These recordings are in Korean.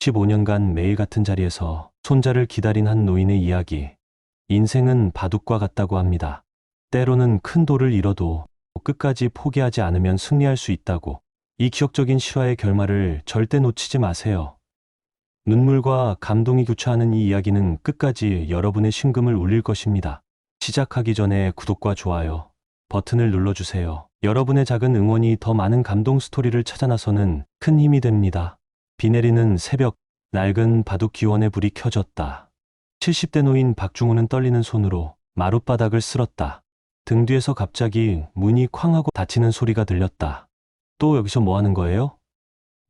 15년간 매일 같은 자리에서 손자를 기다린 한 노인의 이야기. 인생은 바둑과 같다고 합니다. 때로는 큰 돌을 잃어도 끝까지 포기하지 않으면 승리할 수 있다고. 이 기억적인 실화의 결말을 절대 놓치지 마세요. 눈물과 감동이 교차하는 이 이야기는 끝까지 여러분의 심금을 울릴 것입니다. 시작하기 전에 구독과 좋아요 버튼을 눌러주세요. 여러분의 작은 응원이 더 많은 감동 스토리를 찾아 나서는 큰 힘이 됩니다. 비 내리는 새벽, 낡은 바둑 기원에 불이 켜졌다. 70대 노인 박중호는 떨리는 손으로 마룻바닥을 쓸었다. 등 뒤에서 갑자기 문이 쾅 하고 닫히는 소리가 들렸다. 또 여기서 뭐 하는 거예요?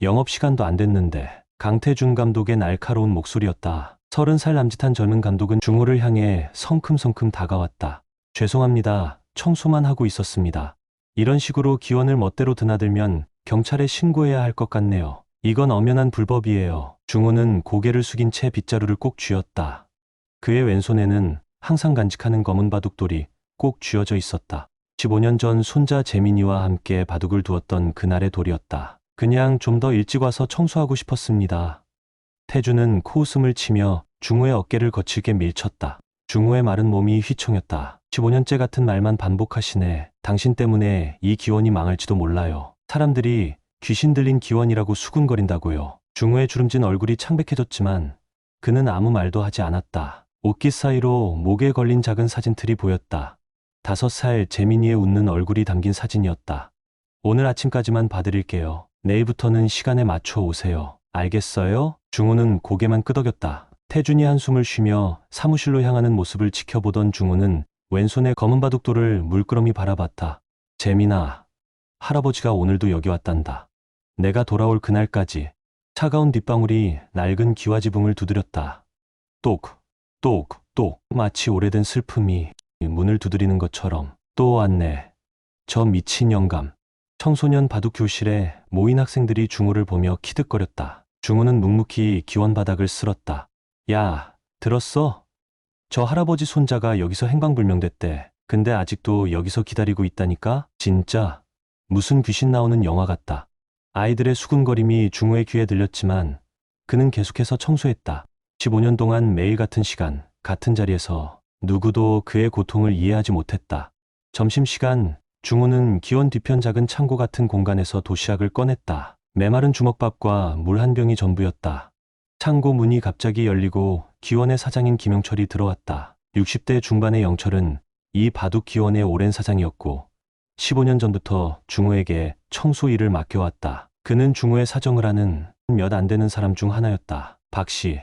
영업시간도 안 됐는데. 강태준 감독의 날카로운 목소리였다. 30살 남짓한 젊은 감독은 중호를 향해 성큼성큼 다가왔다. 죄송합니다. 청소만 하고 있었습니다. 이런 식으로 기원을 멋대로 드나들면 경찰에 신고해야 할 것 같네요. 이건 엄연한 불법이에요. 중호는 고개를 숙인 채 빗자루를 꼭 쥐었다. 그의 왼손에는 항상 간직하는 검은 바둑돌이 꼭 쥐어져 있었다. 15년 전 손자 재민이와 함께 바둑을 두었던 그날의 돌이었다. 그냥 좀 더 일찍 와서 청소하고 싶었습니다. 태주는 코웃음을 치며 중호의 어깨를 거칠게 밀쳤다. 중호의 마른 몸이 휘청였다. 15년째 같은 말만 반복하시네. 당신 때문에 이 기원이 망할지도 몰라요. 사람들이 귀신 들린 기원이라고 수군거린다고요. 중호의 주름진 얼굴이 창백해졌지만 그는 아무 말도 하지 않았다. 옷깃 사이로 목에 걸린 작은 사진틀이 보였다. 5살 재민이의 웃는 얼굴이 담긴 사진이었다. 오늘 아침까지만 봐드릴게요. 내일부터는 시간에 맞춰 오세요. 알겠어요? 중호는 고개만 끄덕였다. 태준이 한숨을 쉬며 사무실로 향하는 모습을 지켜보던 중호는 왼손에 검은 바둑돌을 물끄러미 바라봤다. 재민아, 할아버지가 오늘도 여기 왔단다. 내가 돌아올 그날까지. 차가운 빗방울이 낡은 기와지붕을 두드렸다. 똑, 똑, 똑. 마치 오래된 슬픔이 문을 두드리는 것처럼. 또 왔네. 저 미친 영감. 청소년 바둑 교실에 모인 학생들이 중호를 보며 키득거렸다. 중호는 묵묵히 기원 바닥을 쓸었다. 야, 들었어? 저 할아버지 손자가 여기서 행방불명됐대. 근데 아직도 여기서 기다리고 있다니까? 진짜 무슨 귀신 나오는 영화 같다. 아이들의 수군거림이 중호의 귀에 들렸지만 그는 계속해서 청소했다. 15년 동안 매일 같은 시간, 같은 자리에서 누구도 그의 고통을 이해하지 못했다. 점심시간, 중호는 기원 뒤편 작은 창고 같은 공간에서 도시락을 꺼냈다. 메마른 주먹밥과 물 한 병이 전부였다. 창고 문이 갑자기 열리고 기원의 사장인 김영철이 들어왔다. 60대 중반의 영철은 이 바둑 기원의 오랜 사장이었고 15년 전부터 중호에게 청소 일을 맡겨왔다. 그는 중호의 사정을 아는 몇 안 되는 사람 중 하나였다. 박씨,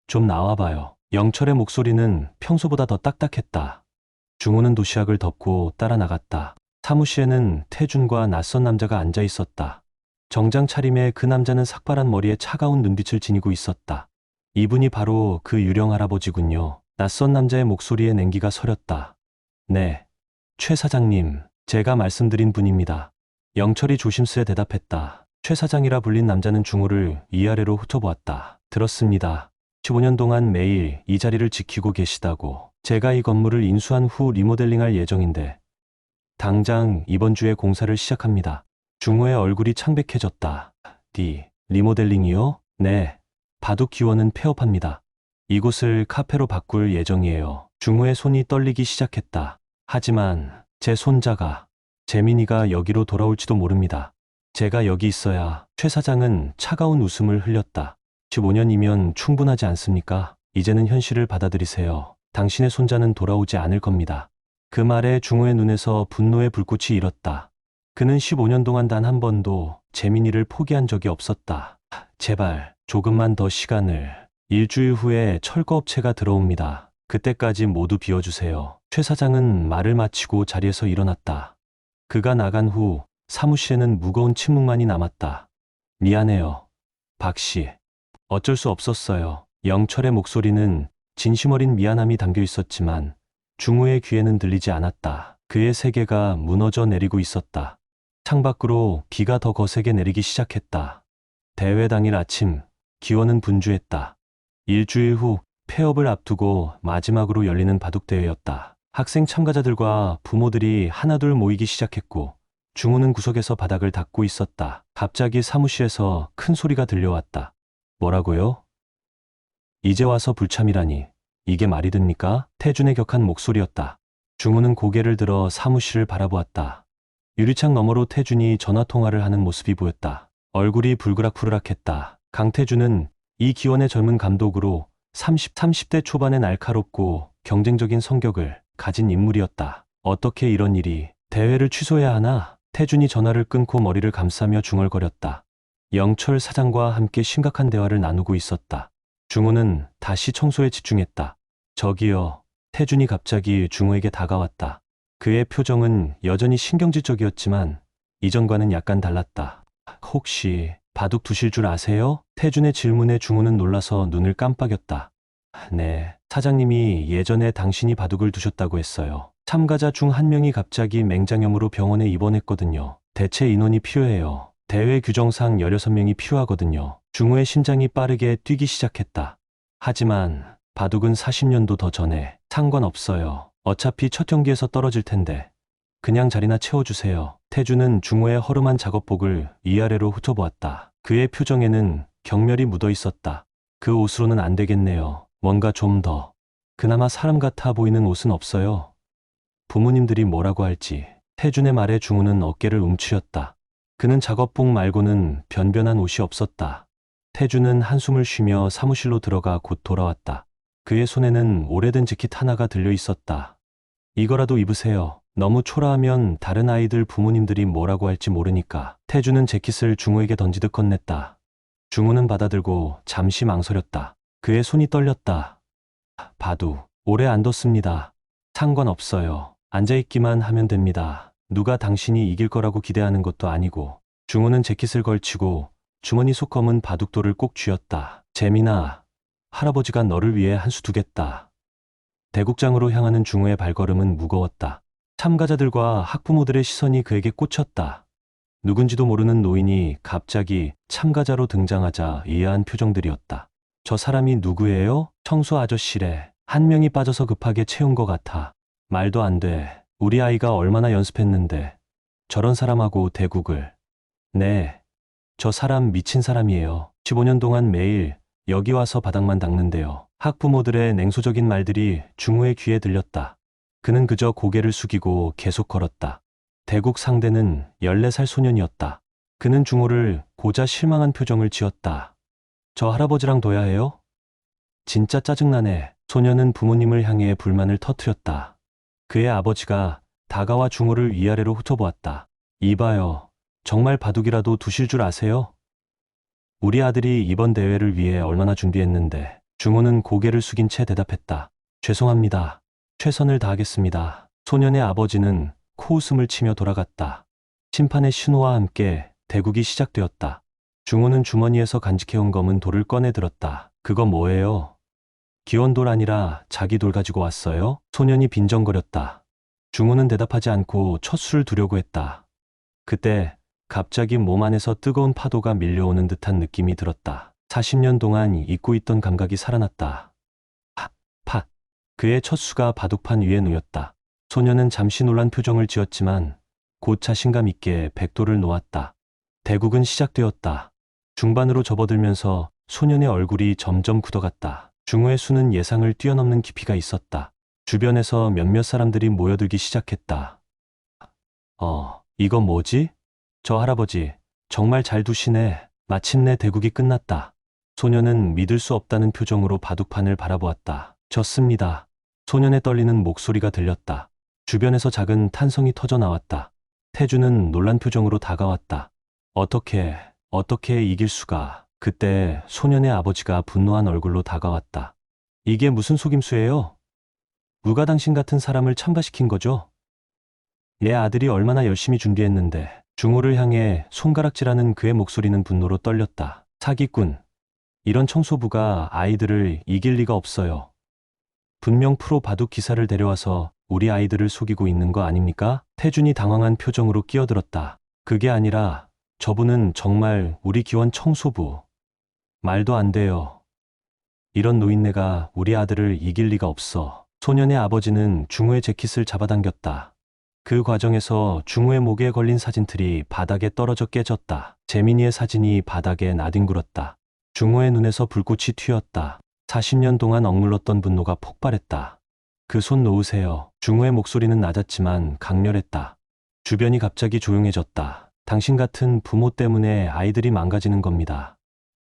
좀 나와봐요. 영철의 목소리는 평소보다 더 딱딱했다. 중호는 도시락을 덮고 따라 나갔다. 사무실에는 태준과 낯선 남자가 앉아 있었다. 정장 차림의 그 남자는 삭발한 머리에 차가운 눈빛을 지니고 있었다. 이분이 바로 그 유령 할아버지군요. 낯선 남자의 목소리에 냉기가 서렸다. 네, 최 사장님, 제가 말씀드린 분입니다. 영철이 조심스레 대답했다. 최 사장이라 불린 남자는 중호를 위아래로 훑어보았다. 들었습니다. 15년 동안 매일 이 자리를 지키고 계시다고. 제가 이 건물을 인수한 후 리모델링할 예정인데 당장 이번 주에 공사를 시작합니다. 중호의 얼굴이 창백해졌다. 리모델링이요? 네. 바둑 기원은 폐업합니다. 이곳을 카페로 바꿀 예정이에요. 중호의 손이 떨리기 시작했다. 하지만 제 손자가, 재민이가 여기로 돌아올지도 모릅니다. 제가 여기 있어야. 최 사장은 차가운 웃음을 흘렸다. 15년이면 충분하지 않습니까? 이제는 현실을 받아들이세요. 당신의 손자는 돌아오지 않을 겁니다. 그 말에 중호의 눈에서 분노의 불꽃이 일었다. 그는 15년 동안 단 한 번도 재민이를 포기한 적이 없었다. 제발 조금만 더 시간을. 일주일 후에 철거업체가 들어옵니다. 그때까지 모두 비워주세요. 최 사장은 말을 마치고 자리에서 일어났다. 그가 나간 후 사무실에는 무거운 침묵만이 남았다. 미안해요, 박씨. 어쩔 수 없었어요. 영철의 목소리는 진심 어린 미안함이 담겨 있었지만 중호의 귀에는 들리지 않았다. 그의 세계가 무너져 내리고 있었다. 창밖으로 비가 더 거세게 내리기 시작했다. 대회 당일 아침, 기원은 분주했다. 일주일 후 폐업을 앞두고 마지막으로 열리는 바둑대회였다. 학생 참가자들과 부모들이 하나둘 모이기 시작했고 중호는 구석에서 바닥을 닦고 있었다. 갑자기 사무실에서 큰 소리가 들려왔다. 뭐라고요? 이제 와서 불참이라니. 이게 말이 됩니까? 태준의 격한 목소리였다. 중우는 고개를 들어 사무실을 바라보았다. 유리창 너머로 태준이 전화통화를 하는 모습이 보였다. 얼굴이 불그락푸르락했다. 강태준은 이 기원의 젊은 감독으로 30대 초반의 날카롭고 경쟁적인 성격을 가진 인물이었다. 어떻게 이런 일이. 대회를 취소해야 하나? 태준이 전화를 끊고 머리를 감싸며 중얼거렸다. 영철 사장과 함께 심각한 대화를 나누고 있었다. 중우는 다시 청소에 집중했다. 저기요. 태준이 갑자기 중우에게 다가왔다. 그의 표정은 여전히 신경질적이었지만 이전과는 약간 달랐다. 혹시 바둑 두실 줄 아세요? 태준의 질문에 중우는 놀라서 눈을 깜빡였다. 네, 사장님이 예전에 당신이 바둑을 두셨다고 했어요. 참가자 중 한 명이 갑자기 맹장염으로 병원에 입원했거든요. 대체 인원이 필요해요. 대회 규정상 16명이 필요하거든요. 중우의 심장이 빠르게 뛰기 시작했다. 하지만 바둑은 40년도 더 전에. 상관없어요. 어차피 첫 경기에서 떨어질 텐데 그냥 자리나 채워주세요. 태준은 중우의 허름한 작업복을 위아래로 훑어보았다. 그의 표정에는 경멸이 묻어 있었다. 그 옷으로는 안 되겠네요. 뭔가 좀 더 그나마 사람 같아 보이는 옷은 없어요? 부모님들이 뭐라고 할지. 태준의 말에 중우는 어깨를 움츠렸다. 그는 작업복 말고는 변변한 옷이 없었다. 태준은 한숨을 쉬며 사무실로 들어가 곧 돌아왔다. 그의 손에는 오래된 재킷 하나가 들려 있었다. 이거라도 입으세요. 너무 초라하면 다른 아이들 부모님들이 뭐라고 할지 모르니까. 태준은 재킷을 중우에게 던지듯 건넸다. 중우는 받아들고 잠시 망설였다. 그의 손이 떨렸다. 바둑, 오래 안 뒀습니다. 상관없어요. 앉아있기만 하면 됩니다. 누가 당신이 이길 거라고 기대하는 것도 아니고. 중우는 재킷을 걸치고 주머니 속 검은 바둑돌을 꼭 쥐었다. 재민아, 할아버지가 너를 위해 한 수 두겠다. 대국장으로 향하는 중우의 발걸음은 무거웠다. 참가자들과 학부모들의 시선이 그에게 꽂혔다. 누군지도 모르는 노인이 갑자기 참가자로 등장하자 이해한 표정들이었다. 저 사람이 누구예요? 청소 아저씨래. 한 명이 빠져서 급하게 채운 것 같아. 말도 안 돼. 우리 아이가 얼마나 연습했는데 저런 사람하고 대국을. 네, 저 사람 미친 사람이에요. 15년 동안 매일 여기 와서 바닥만 닦는데요. 학부모들의 냉소적인 말들이 중우의 귀에 들렸다. 그는 그저 고개를 숙이고 계속 걸었다. 대국 상대는 14살 소년이었다. 그는 중우를 보자 실망한 표정을 지었다. 저 할아버지랑 둬야 해요? 진짜 짜증나네. 소년은 부모님을 향해 불만을 터뜨렸다. 그의 아버지가 다가와 중우를 위아래로 훑어보았다. 이봐요. 정말 바둑이라도 두실 줄 아세요? 우리 아들이 이번 대회를 위해 얼마나 준비했는데. 중우는 고개를 숙인 채 대답했다. 죄송합니다. 최선을 다하겠습니다. 소년의 아버지는 코웃음을 치며 돌아갔다. 심판의 신호와 함께 대국이 시작되었다. 중우는 주머니에서 간직해온 검은 돌을 꺼내 들었다. 그거 뭐예요? 기원돌 아니라 자기 돌 가지고 왔어요? 소년이 빈정거렸다. 중우는 대답하지 않고 첫 수를 두려고 했다. 그때 갑자기 몸 안에서 뜨거운 파도가 밀려오는 듯한 느낌이 들었다. 40년 동안 잊고 있던 감각이 살아났다. 팍! 그의 첫 수가 바둑판 위에 놓였다. 소년은 잠시 놀란 표정을 지었지만 곧 자신감 있게 백돌을 놓았다. 대국은 시작되었다. 중반으로 접어들면서 소년의 얼굴이 점점 굳어갔다. 중우의 수는 예상을 뛰어넘는 깊이가 있었다. 주변에서 몇몇 사람들이 모여들기 시작했다. 이건 뭐지? 저 할아버지, 정말 잘 두시네. 마침내 대국이 끝났다. 소년은 믿을 수 없다는 표정으로 바둑판을 바라보았다. 졌습니다. 소년의 떨리는 목소리가 들렸다. 주변에서 작은 탄성이 터져 나왔다. 태준은 놀란 표정으로 다가왔다. 어떻게 이길 수가. 그때 소년의 아버지가 분노한 얼굴로 다가왔다. 이게 무슨 속임수예요? 누가 당신 같은 사람을 참가시킨 거죠? 내 아들이 얼마나 열심히 준비했는데. 중우를 향해 손가락질하는 그의 목소리는 분노로 떨렸다. 사기꾼. 이런 청소부가 아이들을 이길 리가 없어요. 분명 프로 바둑 기사를 데려와서 우리 아이들을 속이고 있는 거 아닙니까? 태준이 당황한 표정으로 끼어들었다. 그게 아니라 저분은 정말 우리 기원 청소부. 말도 안 돼요. 이런 노인네가 우리 아들을 이길 리가 없어. 소년의 아버지는 중우의 재킷을 잡아당겼다. 그 과정에서 중우의 목에 걸린 사진틀이 바닥에 떨어져 깨졌다. 재민이의 사진이 바닥에 나뒹굴었다. 중호의 눈에서 불꽃이 튀었다. 40년 동안 억눌렀던 분노가 폭발했다. 그 손 놓으세요. 중호의 목소리는 낮았지만 강렬했다. 주변이 갑자기 조용해졌다. 당신 같은 부모 때문에 아이들이 망가지는 겁니다.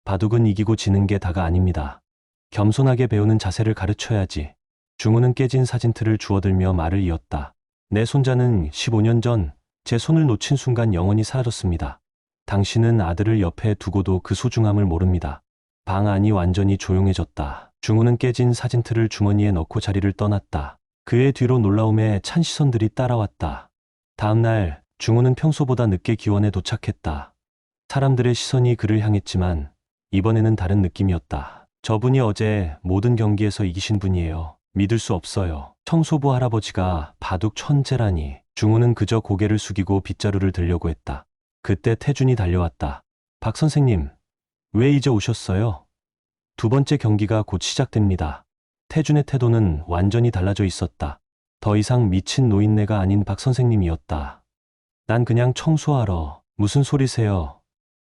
바둑은 이기고 지는 게 다가 아닙니다. 겸손하게 배우는 자세를 가르쳐야지. 중호는 깨진 사진틀을 주워들며 말을 이었다. 내 손자는 15년 전 제 손을 놓친 순간 영원히 사라졌습니다. 당신은 아들을 옆에 두고도 그 소중함을 모릅니다. 방 안이 완전히 조용해졌다. 중호는 깨진 사진틀을 주머니에 넣고 자리를 떠났다. 그의 뒤로 놀라움에 찬 시선들이 따라왔다. 다음 날 중호는 평소보다 늦게 기원에 도착했다. 사람들의 시선이 그를 향했지만 이번에는 다른 느낌이었다. 저분이 어제 모든 경기에서 이기신 분이에요. 믿을 수 없어요. 청소부 할아버지가 바둑 천재라니. 중호는 그저 고개를 숙이고 빗자루를 들려고 했다. 그때 태준이 달려왔다. 박 선생님, 왜 이제 오셨어요? 두 번째 경기가 곧 시작됩니다. 태준의 태도는 완전히 달라져 있었다. 더 이상 미친 노인네가 아닌 박 선생님이었다. 난 그냥 청소하러. 무슨 소리세요?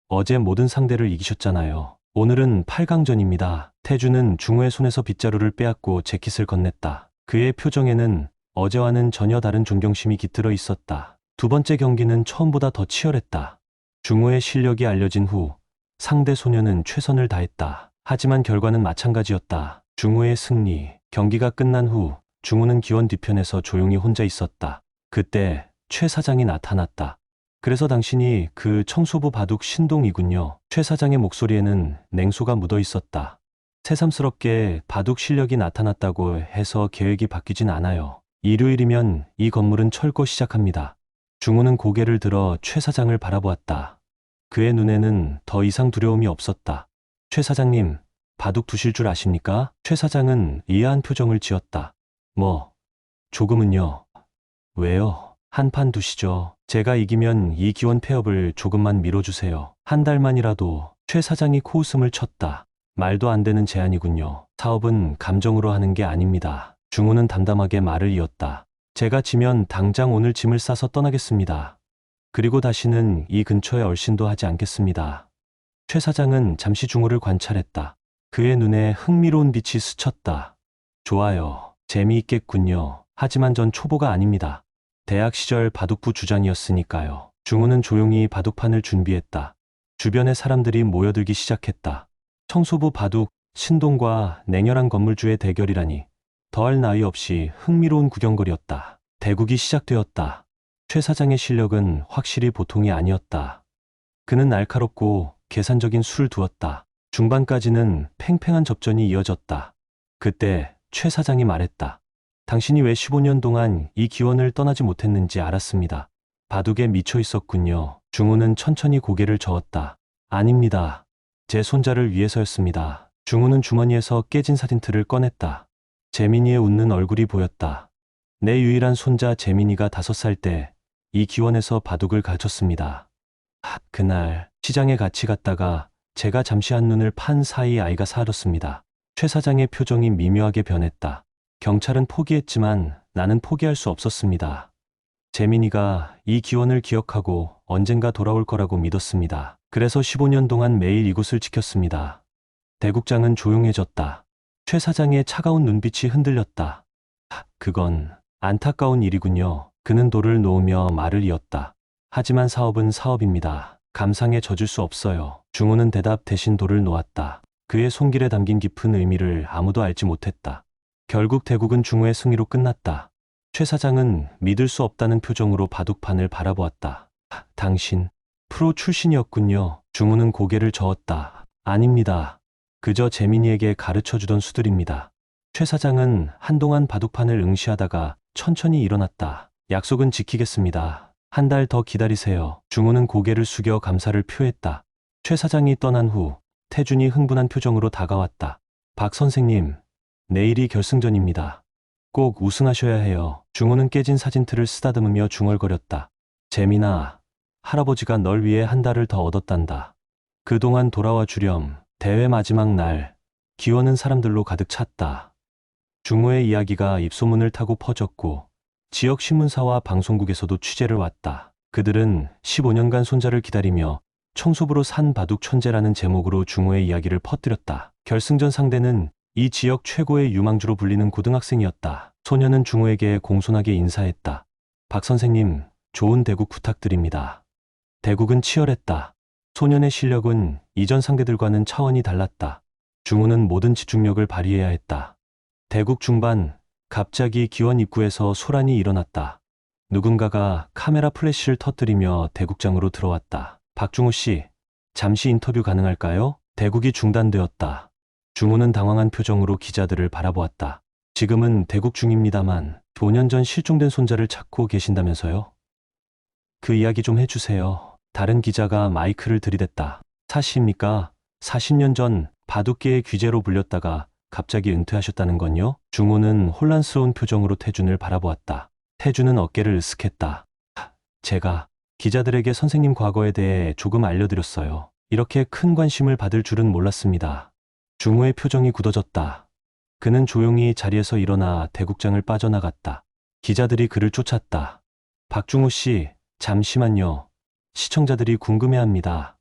어제 모든 상대를 이기셨잖아요. 오늘은 8강전입니다. 태준은 중호의 손에서 빗자루를 빼앗고 재킷을 건넸다. 그의 표정에는 어제와는 전혀 다른 존경심이 깃들어 있었다. 두 번째 경기는 처음보다 더 치열했다. 중호의 실력이 알려진 후 상대 소녀는 최선을 다했다. 하지만 결과는 마찬가지였다. 중호의 승리. 경기가 끝난 후 중호는 기원 뒤편에서 조용히 혼자 있었다. 그때 최 사장이 나타났다. 그래서 당신이 그 청소부 바둑 신동이군요. 최 사장의 목소리에는 냉소가 묻어 있었다. 새삼스럽게 바둑 실력이 나타났다고 해서 계획이 바뀌진 않아요. 일요일이면 이 건물은 철거 시작합니다. 중호는 고개를 들어 최 사장을 바라보았다. 그의 눈에는 더 이상 두려움이 없었다. 최 사장님, 바둑 두실 줄 아십니까? 최 사장은 의아한 표정을 지었다. 조금은요. 왜요? 한 판 두시죠. 제가 이기면 이 기원 폐업을 조금만 미뤄주세요. 한 달만이라도. 최 사장이 코웃음을 쳤다. 말도 안 되는 제안이군요. 사업은 감정으로 하는 게 아닙니다. 중호는 담담하게 말을 이었다. 제가 지면 당장 오늘 짐을 싸서 떠나겠습니다. 그리고 다시는 이 근처에 얼씬도 하지 않겠습니다. 최 사장은 잠시 중호를 관찰했다. 그의 눈에 흥미로운 빛이 스쳤다. 좋아요. 재미있겠군요. 하지만 전 초보가 아닙니다. 대학 시절 바둑부 주장이었으니까요. 중호는 조용히 바둑판을 준비했다. 주변의 사람들이 모여들기 시작했다. 청소부 바둑 신동과 냉혈한 건물주의 대결이라니 더할 나위 없이 흥미로운 구경거리였다. 대국이 시작되었다. 최 사장의 실력은 확실히 보통이 아니었다. 그는 날카롭고 계산적인 수를 두었다. 중반까지는 팽팽한 접전이 이어졌다. 그때 최 사장이 말했다. 당신이 왜 15년 동안 이 기원을 떠나지 못했는지 알았습니다. 바둑에 미쳐 있었군요. 중호는 천천히 고개를 저었다. 아닙니다. 제 손자를 위해서였습니다. 중호는 주머니에서 깨진 사진틀을 꺼냈다. 재민이의 웃는 얼굴이 보였다. 내 유일한 손자 재민이가 5살 때 이 기원에서 바둑을 가르쳤습니다. 그날 시장에 같이 갔다가 제가 잠시 한눈을 판 사이 아이가 사라졌습니다. 최 사장의 표정이 미묘하게 변했다. 경찰은 포기했지만 나는 포기할 수 없었습니다. 재민이가 이 기원을 기억하고 언젠가 돌아올 거라고 믿었습니다. 그래서 15년 동안 매일 이곳을 지켰습니다. 대국장은 조용해졌다. 최 사장의 차가운 눈빛이 흔들렸다. 그건 안타까운 일이군요. 그는 돌을 놓으며 말을 이었다. 하지만 사업은 사업입니다. 감상에 젖을 수 없어요. 중호는 대답 대신 돌을 놓았다. 그의 손길에 담긴 깊은 의미를 아무도 알지 못했다. 결국 대국은 중호의 승리로 끝났다. 최 사장은 믿을 수 없다는 표정으로 바둑판을 바라보았다. 당신 프로 출신이었군요. 중호는 고개를 저었다. 아닙니다. 그저 재민이에게 가르쳐주던 수들입니다. 최 사장은 한동안 바둑판을 응시하다가 천천히 일어났다. 약속은 지키겠습니다. 한 달 더 기다리세요. 중호는 고개를 숙여 감사를 표했다. 최 사장이 떠난 후 태준이 흥분한 표정으로 다가왔다. 박 선생님, 내일이 결승전입니다. 꼭 우승하셔야 해요. 중호는 깨진 사진틀을 쓰다듬으며 중얼거렸다. 재민아, 할아버지가 널 위해 한 달을 더 얻었단다. 그동안 돌아와 주렴. 대회 마지막 날, 기원은 사람들로 가득 찼다. 중호의 이야기가 입소문을 타고 퍼졌고 지역 신문사와 방송국에서도 취재를 왔다. 그들은 15년간 손자를 기다리며 청소부로 산 바둑 천재라는 제목으로 중호의 이야기를 퍼뜨렸다. 결승전 상대는 이 지역 최고의 유망주로 불리는 고등학생이었다. 소녀는 중호에게 공손하게 인사했다. 박 선생님, 좋은 대국 부탁드립니다. 대국은 치열했다. 소년의 실력은 이전 상대들과는 차원이 달랐다. 중호는 모든 집중력을 발휘해야 했다. 대국 중반, 갑자기 기원 입구에서 소란이 일어났다. 누군가가 카메라 플래시를 터뜨리며 대국장으로 들어왔다. 박중호 씨, 잠시 인터뷰 가능할까요? 대국이 중단되었다. 중호는 당황한 표정으로 기자들을 바라보았다. 지금은 대국 중입니다만 5년 전 실종된 손자를 찾고 계신다면서요? 그 이야기 좀 해주세요. 다른 기자가 마이크를 들이댔다. 사실입니까? 40년 전 바둑계의 귀재로 불렸다가 갑자기 은퇴하셨다는 건요? 중호는 혼란스러운 표정으로 태준을 바라보았다. 태준은 어깨를 으쓱했다. 제가 기자들에게 선생님 과거에 대해 조금 알려드렸어요. 이렇게 큰 관심을 받을 줄은 몰랐습니다. 중호의 표정이 굳어졌다. 그는 조용히 자리에서 일어나 대국장을 빠져나갔다. 기자들이 그를 쫓았다. 박중호 씨, 잠시만요. 시청자들이 궁금해합니다.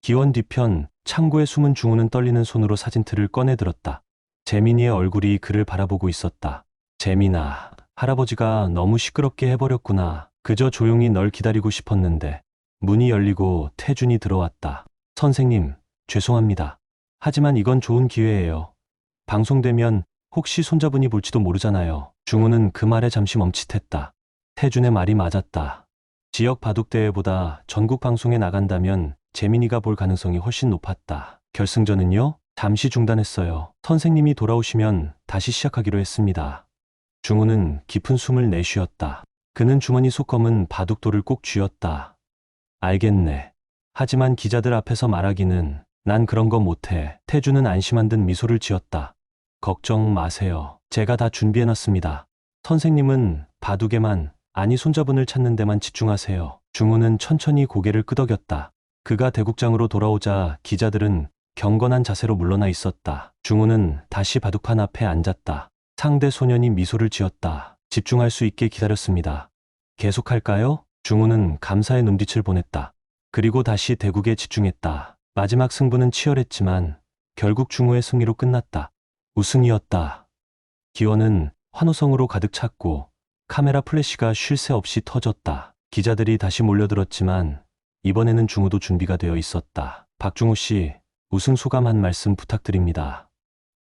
기원 뒤편, 창고에 숨은 중호는 떨리는 손으로 사진틀을 꺼내 들었다. 재민이의 얼굴이 그를 바라보고 있었다. 재민아, 할아버지가 너무 시끄럽게 해버렸구나. 그저 조용히 널 기다리고 싶었는데. 문이 열리고 태준이 들어왔다. 선생님, 죄송합니다. 하지만 이건 좋은 기회예요. 방송되면 혹시 손자분이 볼지도 모르잖아요. 중호는 그 말에 잠시 멈칫했다. 태준의 말이 맞았다. 지역 바둑대회보다 전국 방송에 나간다면 재민이가 볼 가능성이 훨씬 높았다. 결승전은요? 잠시 중단했어요. 선생님이 돌아오시면 다시 시작하기로 했습니다. 중호는 깊은 숨을 내쉬었다. 그는 주머니 속 검은 바둑돌을 꼭 쥐었다. 알겠네. 하지만 기자들 앞에서 말하기는 난 그런 거 못해. 태준은 안심한 듯 미소를 지었다. 걱정 마세요. 제가 다 준비해놨습니다. 선생님은 바둑에만, 아니 손자분을 찾는 데만 집중하세요. 중호는 천천히 고개를 끄덕였다. 그가 대국장으로 돌아오자 기자들은 경건한 자세로 물러나 있었다. 중호는 다시 바둑판 앞에 앉았다. 상대 소년이 미소를 지었다. 집중할 수 있게 기다렸습니다. 계속할까요? 중호는 감사의 눈빛을 보냈다. 그리고 다시 대국에 집중했다. 마지막 승부는 치열했지만 결국 중호의 승리로 끝났다. 우승이었다. 기원은 환호성으로 가득 찼고 카메라 플래시가 쉴 새 없이 터졌다. 기자들이 다시 몰려들었지만 이번에는 중호도 준비가 되어 있었다. 박중호 씨, 우승 소감 한 말씀 부탁드립니다.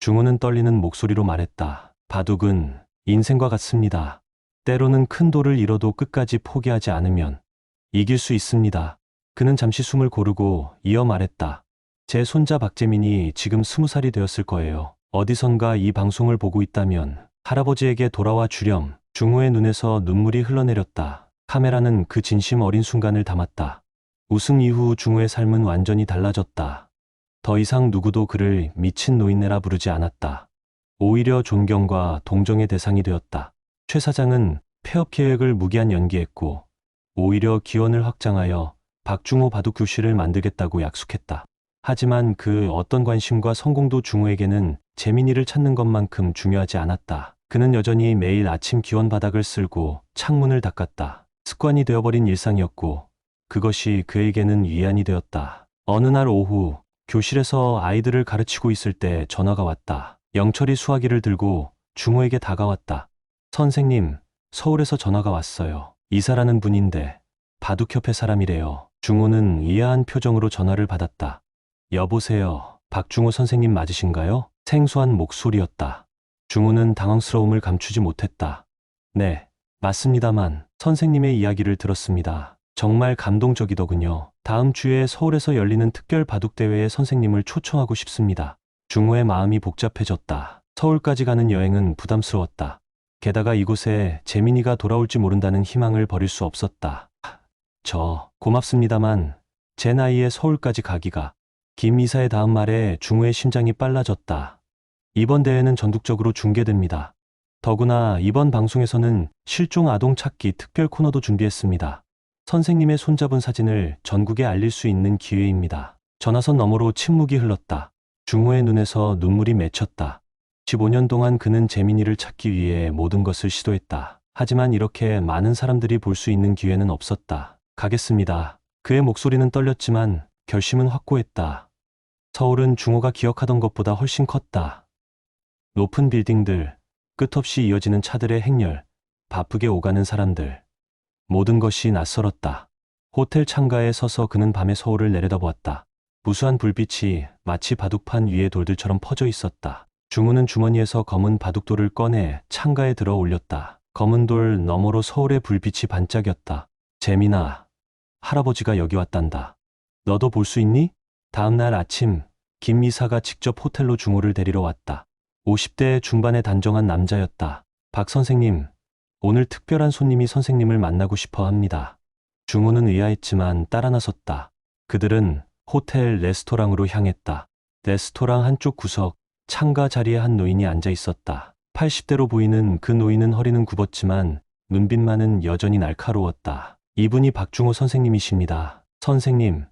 중호는 떨리는 목소리로 말했다. 바둑은 인생과 같습니다. 때로는 큰 돌을 잃어도 끝까지 포기하지 않으면 이길 수 있습니다. 그는 잠시 숨을 고르고 이어 말했다. 제 손자 박재민이 지금 20살이 되었을 거예요. 어디선가 이 방송을 보고 있다면 할아버지에게 돌아와 주렴. 중호의 눈에서 눈물이 흘러내렸다. 카메라는 그 진심 어린 순간을 담았다. 우승 이후 중호의 삶은 완전히 달라졌다. 더 이상 누구도 그를 미친 노인네라 부르지 않았다. 오히려 존경과 동정의 대상이 되었다. 최 사장은 폐업 계획을 무기한 연기했고 오히려 기원을 확장하여 박중호 바둑교실을 만들겠다고 약속했다. 하지만 그 어떤 관심과 성공도 중호에게는 재민이를 찾는 것만큼 중요하지 않았다. 그는 여전히 매일 아침 기원 바닥을 쓸고 창문을 닦았다. 습관이 되어버린 일상이었고 그것이 그에게는 위안이 되었다. 어느 날 오후 교실에서 아이들을 가르치고 있을 때 전화가 왔다. 영철이 수화기를 들고 중호에게 다가왔다. 선생님, 서울에서 전화가 왔어요. 이사라는 분인데 바둑협회 사람이래요. 중호는 의아한 표정으로 전화를 받았다. 여보세요. 박중호 선생님 맞으신가요? 생소한 목소리였다. 중호는 당황스러움을 감추지 못했다. 네, 맞습니다만 선생님의 이야기를 들었습니다. 정말 감동적이더군요. 다음 주에 서울에서 열리는 특별 바둑대회에 선생님을 초청하고 싶습니다. 중호의 마음이 복잡해졌다. 서울까지 가는 여행은 부담스러웠다. 게다가 이곳에 재민이가 돌아올지 모른다는 희망을 버릴 수 없었다. 고맙습니다만 제 나이에 서울까지 가기가. 김 이사의 다음 말에 중호의 심장이 빨라졌다. 이번 대회는 전국적으로 중계됩니다. 더구나 이번 방송에서는 실종 아동 찾기 특별 코너도 준비했습니다. 선생님의 손잡은 사진을 전국에 알릴 수 있는 기회입니다. 전화선 너머로 침묵이 흘렀다. 중호의 눈에서 눈물이 맺혔다. 15년 동안 그는 재민이를 찾기 위해 모든 것을 시도했다. 하지만 이렇게 많은 사람들이 볼 수 있는 기회는 없었다. 가겠습니다. 그의 목소리는 떨렸지만 결심은 확고했다. 서울은 중호가 기억하던 것보다 훨씬 컸다. 높은 빌딩들, 끝없이 이어지는 차들의 행렬, 바쁘게 오가는 사람들. 모든 것이 낯설었다. 호텔 창가에 서서 그는 밤의 서울을 내려다보았다. 무수한 불빛이 마치 바둑판 위에 돌들처럼 퍼져 있었다. 중우는 주머니에서 검은 바둑돌을 꺼내 창가에 들어 올렸다. 검은 돌 너머로 서울의 불빛이 반짝였다. 재민아, 할아버지가 여기 왔단다. 너도 볼 수 있니? 다음 날 아침, 김미사가 직접 호텔로 중호를 데리러 왔다. 50대 중반의 단정한 남자였다. 박 선생님, 오늘 특별한 손님이 선생님을 만나고 싶어 합니다. 중호는 의아했지만 따라 나섰다. 그들은 호텔 레스토랑으로 향했다. 레스토랑 한쪽 구석, 창가 자리에 한 노인이 앉아 있었다. 80대로 보이는 그 노인은 허리는 굽었지만 눈빛만은 여전히 날카로웠다. 이분이 박중호 선생님이십니다. 선생님,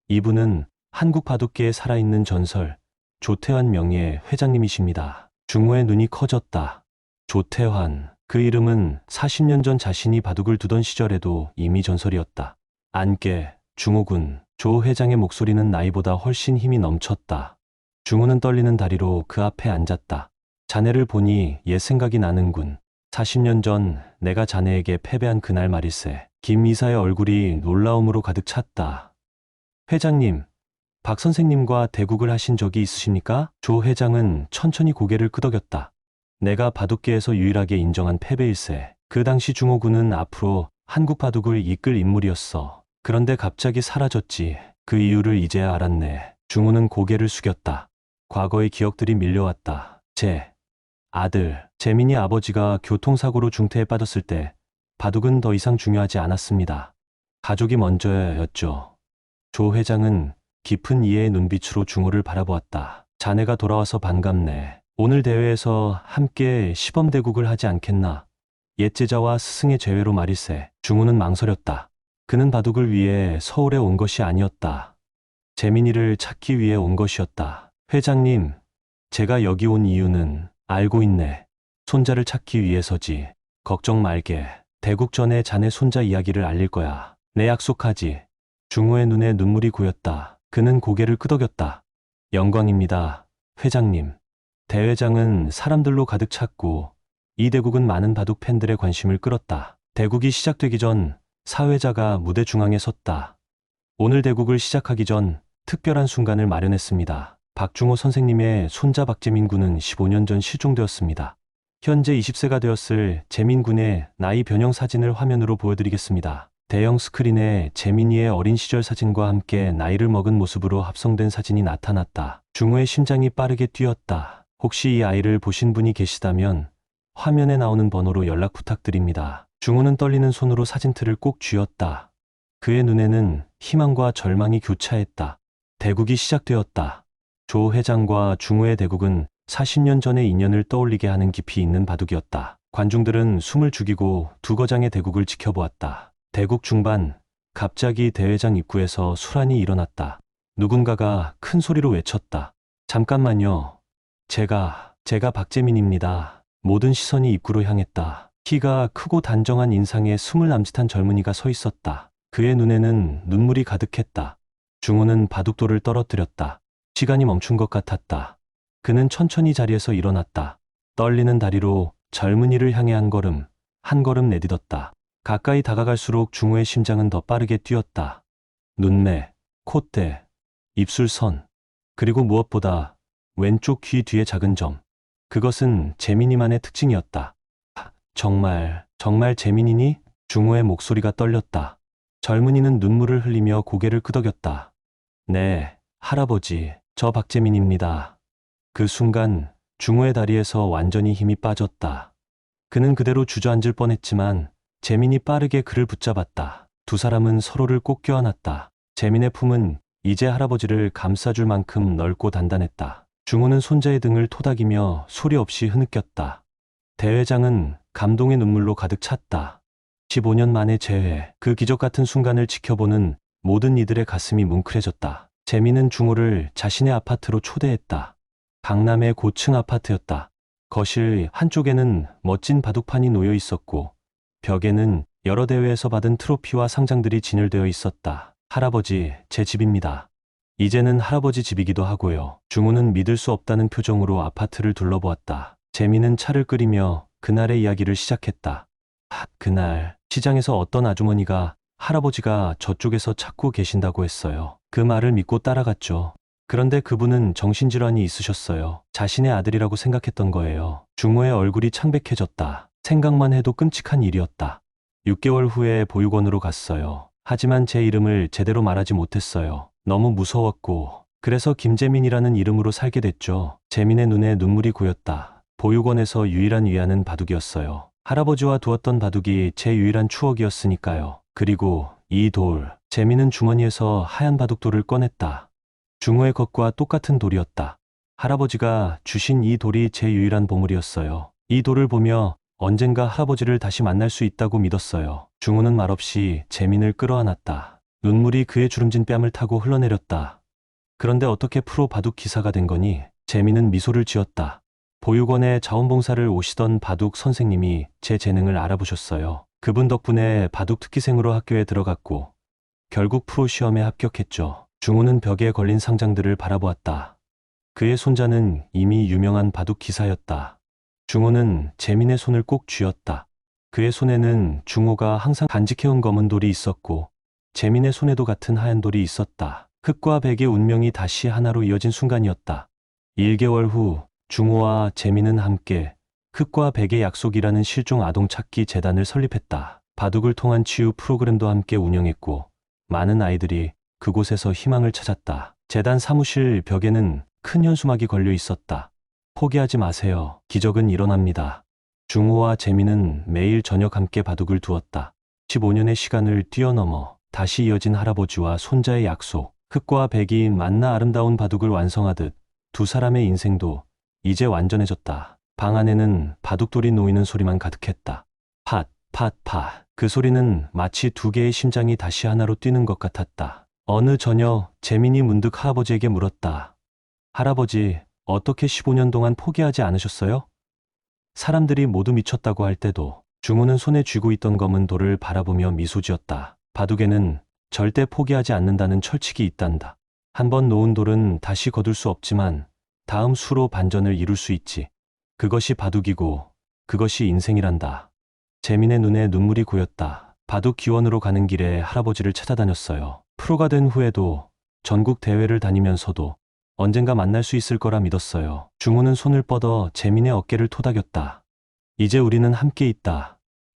이분은 한국 바둑계에 살아있는 전설, 조태환 명예 회장님이십니다. 중호의 눈이 커졌다. 조태환, 그 이름은 40년 전 자신이 바둑을 두던 시절에도 이미 전설이었다. 안께, 중호군, 조 회장의 목소리는 나이보다 훨씬 힘이 넘쳤다. 중호는 떨리는 다리로 그 앞에 앉았다. 자네를 보니 옛 생각이 나는군. 40년 전 내가 자네에게 패배한 그날 말일세. 김이사의 얼굴이 놀라움으로 가득 찼다. 회장님, 박 선생님과 대국을 하신 적이 있으십니까? 조 회장은 천천히 고개를 끄덕였다. 내가 바둑계에서 유일하게 인정한 패배일세. 그 당시 중호군은 앞으로 한국 바둑을 이끌 인물이었어. 그런데 갑자기 사라졌지. 그 이유를 이제야 알았네. 중호는 고개를 숙였다. 과거의 기억들이 밀려왔다. 제 아들, 재민이 아버지가 교통사고로 중태에 빠졌을 때 바둑은 더 이상 중요하지 않았습니다. 가족이 먼저였죠. 조 회장은 깊은 이해의 눈빛으로 중호를 바라보았다. 자네가 돌아와서 반갑네. 오늘 대회에서 함께 시범대국을 하지 않겠나? 옛 제자와 스승의 제외로 말일세. 중호는 망설였다. 그는 바둑을 위해 서울에 온 것이 아니었다. 재민이를 찾기 위해 온 것이었다. 회장님, 제가 여기 온 이유는 알고 있네. 손자를 찾기 위해서지. 걱정 말게. 대국 전에 자네 손자 이야기를 알릴 거야. 내 약속하지. 중호의 눈에 눈물이 고였다. 그는 고개를 끄덕였다. 영광입니다, 회장님. 대회장은 사람들로 가득 찼고 이 대국은 많은 바둑 팬들의 관심을 끌었다. 대국이 시작되기 전 사회자가 무대 중앙에 섰다. 오늘 대국을 시작하기 전 특별한 순간을 마련했습니다. 박중호 선생님의 손자 박재민 군은 15년 전 실종되었습니다. 현재 20세가 되었을 재민 군의 나이 변형 사진을 화면으로 보여드리겠습니다. 대형 스크린에 재민이의 어린 시절 사진과 함께 나이를 먹은 모습으로 합성된 사진이 나타났다. 중호의 심장이 빠르게 뛰었다. 혹시 이 아이를 보신 분이 계시다면 화면에 나오는 번호로 연락 부탁드립니다. 중호는 떨리는 손으로 사진틀을 꼭 쥐었다. 그의 눈에는 희망과 절망이 교차했다. 대국이 시작되었다. 조 회장과 중호의 대국은 40년 전의 인연을 떠올리게 하는 깊이 있는 바둑이었다. 관중들은 숨을 죽이고 두 거장의 대국을 지켜보았다. 대국 중반, 갑자기 대회장 입구에서 수란이 일어났다. 누군가가 큰 소리로 외쳤다. 잠깐만요. 제가 박재민입니다. 모든 시선이 입구로 향했다. 키가 크고 단정한 인상에 스물 남짓한 젊은이가 서 있었다. 그의 눈에는 눈물이 가득했다. 중호는 바둑돌을 떨어뜨렸다. 시간이 멈춘 것 같았다. 그는 천천히 자리에서 일어났다. 떨리는 다리로 젊은이를 향해 한 걸음 내딛었다. 가까이 다가갈수록 중호의 심장은 더 빠르게 뛰었다. 눈매, 콧대, 입술선, 그리고 무엇보다 왼쪽 귀 뒤의 작은 점. 그것은 재민이만의 특징이었다. 정말 재민이니? 중호의 목소리가 떨렸다. 젊은이는 눈물을 흘리며 고개를 끄덕였다. 네, 할아버지, 저 박재민입니다. 그 순간 중호의 다리에서 완전히 힘이 빠졌다. 그는 그대로 주저앉을 뻔했지만 재민이 빠르게 그를 붙잡았다. 두 사람은 서로를 꼭 껴안았다. 재민의 품은 이제 할아버지를 감싸줄 만큼 넓고 단단했다. 중호는 손자의 등을 토닥이며 소리 없이 흐느꼈다. 대회장은 감동의 눈물로 가득 찼다. 15년 만의 재회, 그 기적 같은 순간을 지켜보는 모든 이들의 가슴이 뭉클해졌다. 재민은 중호를 자신의 아파트로 초대했다. 강남의 고층 아파트였다. 거실 한쪽에는 멋진 바둑판이 놓여 있었고 벽에는 여러 대회에서 받은 트로피와 상장들이 진열되어 있었다. 할아버지, 제 집입니다. 이제는 할아버지 집이기도 하고요. 중우는 믿을 수 없다는 표정으로 아파트를 둘러보았다. 재미는 차를 끓이며 그날의 이야기를 시작했다. 그날 시장에서 어떤 아주머니가 할아버지가 저쪽에서 찾고 계신다고 했어요. 그 말을 믿고 따라갔죠. 그런데 그분은 정신질환이 있으셨어요. 자신의 아들이라고 생각했던 거예요. 중호의 얼굴이 창백해졌다. 생각만 해도 끔찍한 일이었다. 6개월 후에 보육원으로 갔어요. 하지만 제 이름을 제대로 말하지 못했어요. 너무 무서웠고, 그래서 김재민이라는 이름으로 살게 됐죠. 재민의 눈에 눈물이 고였다. 보육원에서 유일한 위안은 바둑이었어요. 할아버지와 두었던 바둑이 제 유일한 추억이었으니까요. 그리고 이 돌, 재민은 주머니에서 하얀 바둑돌을 꺼냈다. 중호의 것과 똑같은 돌이었다. 할아버지가 주신 이 돌이 제 유일한 보물이었어요. 이 돌을 보며 언젠가 할아버지를 다시 만날 수 있다고 믿었어요. 중호는 말없이 재민을 끌어안았다. 눈물이 그의 주름진 뺨을 타고 흘러내렸다. 그런데 어떻게 프로 바둑 기사가 된 거니? 재민은 미소를 지었다. 보육원에 자원봉사를 오시던 바둑 선생님이 제 재능을 알아보셨어요. 그분 덕분에 바둑 특기생으로 학교에 들어갔고 결국 프로 시험에 합격했죠. 중우는 벽에 걸린 상장들을 바라보았다. 그의 손자는 이미 유명한 바둑 기사였다. 중우는 재민의 손을 꼭 쥐었다. 그의 손에는 중우가 항상 간직해온 검은 돌이 있었고 재민의 손에도 같은 하얀 돌이 있었다. 흑과 백의 운명이 다시 하나로 이어진 순간이었다. 1개월 후 중우와 재민은 함께 흑과 백의 약속이라는 실종 아동 찾기 재단을 설립했다. 바둑을 통한 치유 프로그램도 함께 운영했고 많은 아이들이 그곳에서 희망을 찾았다. 재단 사무실 벽에는 큰 현수막이 걸려 있었다. 포기하지 마세요. 기적은 일어납니다. 중우와 재민은 매일 저녁 함께 바둑을 두었다. 15년의 시간을 뛰어넘어 다시 이어진 할아버지와 손자의 약속. 흑과 백이 만나 아름다운 바둑을 완성하듯 두 사람의 인생도 이제 완전해졌다. 방 안에는 바둑돌이 놓이는 소리만 가득했다. 팟, 팟, 팟. 그 소리는 마치 두 개의 심장이 다시 하나로 뛰는 것 같았다. 어느 저녁 재민이 문득 할아버지에게 물었다. 할아버지, 어떻게 15년 동안 포기하지 않으셨어요? 사람들이 모두 미쳤다고 할 때도. 중우는 손에 쥐고 있던 검은 돌을 바라보며 미소 지었다. 바둑에는 절대 포기하지 않는다는 철칙이 있단다. 한번 놓은 돌은 다시 거둘 수 없지만 다음 수로 반전을 이룰 수 있지. 그것이 바둑이고 그것이 인생이란다. 재민의 눈에 눈물이 고였다. 바둑 기원으로 가는 길에 할아버지를 찾아다녔어요. 프로가 된 후에도 전국 대회를 다니면서도 언젠가 만날 수 있을 거라 믿었어요. 중우는 손을 뻗어 재민의 어깨를 토닥였다. 이제 우리는 함께 있다.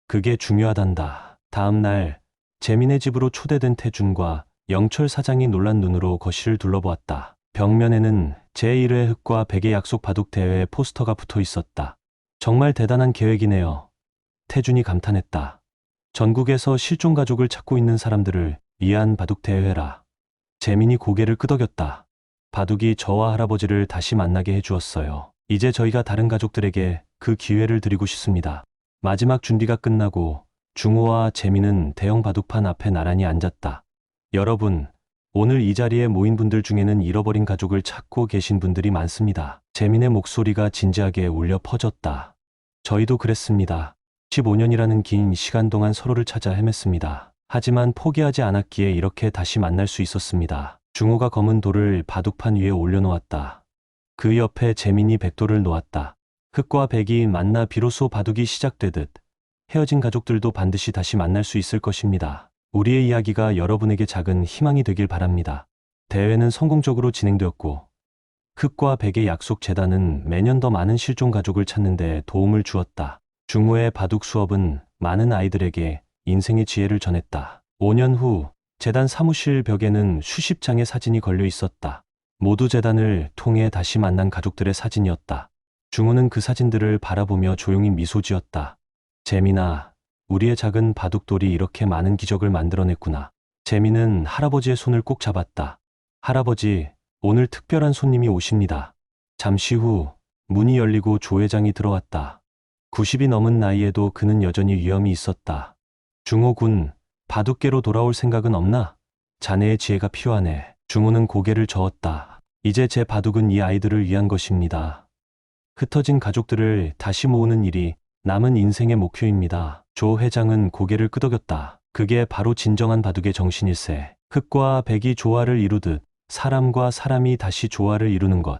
그게 중요하단다. 다음 날 재민의 집으로 초대된 태준과 영철 사장이 놀란 눈으로 거실을 둘러보았다. 벽면에는 제1회 흑과 백의 약속 바둑 대회 포스터가 붙어 있었다. 정말 대단한 계획이네요. 태준이 감탄했다. 전국에서 실종 가족을 찾고 있는 사람들을 위한 바둑 대회라. 재민이 고개를 끄덕였다. 바둑이 저와 할아버지를 다시 만나게 해주었어요. 이제 저희가 다른 가족들에게 그 기회를 드리고 싶습니다. 마지막 준비가 끝나고 중호와 재민은 대형 바둑판 앞에 나란히 앉았다. 여러분, 오늘 이 자리에 모인 분들 중에는 잃어버린 가족을 찾고 계신 분들이 많습니다. 재민의 목소리가 진지하게 울려 퍼졌다. 저희도 그랬습니다. 15년이라는 긴 시간 동안 서로를 찾아 헤맸습니다. 하지만 포기하지 않았기에 이렇게 다시 만날 수 있었습니다. 중호가 검은 돌을 바둑판 위에 올려놓았다. 그 옆에 재민이 백돌을 놓았다. 흑과 백이 만나 비로소 바둑이 시작되듯 헤어진 가족들도 반드시 다시 만날 수 있을 것입니다. 우리의 이야기가 여러분에게 작은 희망이 되길 바랍니다. 대회는 성공적으로 진행되었고 흑과 백의 약속 재단은 매년 더 많은 실종 가족을 찾는 데 도움을 주었다. 중호의 바둑 수업은 많은 아이들에게 인생의 지혜를 전했다. 5년 후 재단 사무실 벽에는 수십 장의 사진이 걸려 있었다. 모두 재단을 통해 다시 만난 가족들의 사진이었다. 중호는 그 사진들을 바라보며 조용히 미소 지었다. 재민아, 우리의 작은 바둑돌이 이렇게 많은 기적을 만들어냈구나. 재민은 할아버지의 손을 꼭 잡았다. 할아버지, 오늘 특별한 손님이 오십니다. 잠시 후 문이 열리고 조 회장이 들어왔다. 90이 넘은 나이에도 그는 여전히 위엄이 있었다. 중호 군, 바둑계로 돌아올 생각은 없나? 자네의 지혜가 필요하네. 중호는 고개를 저었다. 이제 제 바둑은 이 아이들을 위한 것입니다. 흩어진 가족들을 다시 모으는 일이 남은 인생의 목표입니다. 조 회장은 고개를 끄덕였다. 그게 바로 진정한 바둑의 정신일세. 흑과 백이 조화를 이루듯 사람과 사람이 다시 조화를 이루는 것.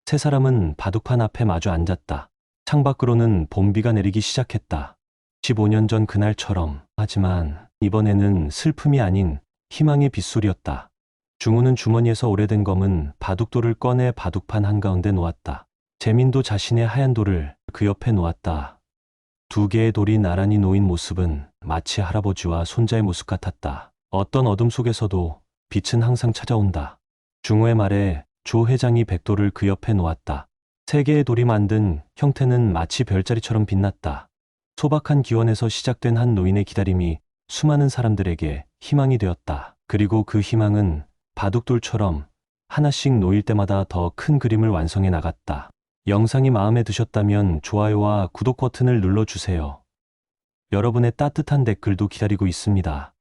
세 사람은 바둑판 앞에 마주 앉았다. 창밖으로는 봄비가 내리기 시작했다. 15년 전 그날처럼. 하지만 이번에는 슬픔이 아닌 희망의 빗소리였다. 중우는 주머니에서 오래된 검은 바둑돌을 꺼내 바둑판 한가운데 놓았다. 재민도 자신의 하얀 돌을 그 옆에 놓았다. 두 개의 돌이 나란히 놓인 모습은 마치 할아버지와 손자의 모습 같았다. 어떤 어둠 속에서도 빛은 항상 찾아온다. 중우의 말에 조 회장이 백돌을 그 옆에 놓았다. 세 개의 돌이 만든 형태는 마치 별자리처럼 빛났다. 소박한 기원에서 시작된 한 노인의 기다림이 수많은 사람들에게 희망이 되었다. 그리고 그 희망은 바둑돌처럼 하나씩 놓일 때마다 더 큰 그림을 완성해 나갔다. 영상이 마음에 드셨다면 좋아요와 구독 버튼을 눌러주세요. 여러분의 따뜻한 댓글도 기다리고 있습니다.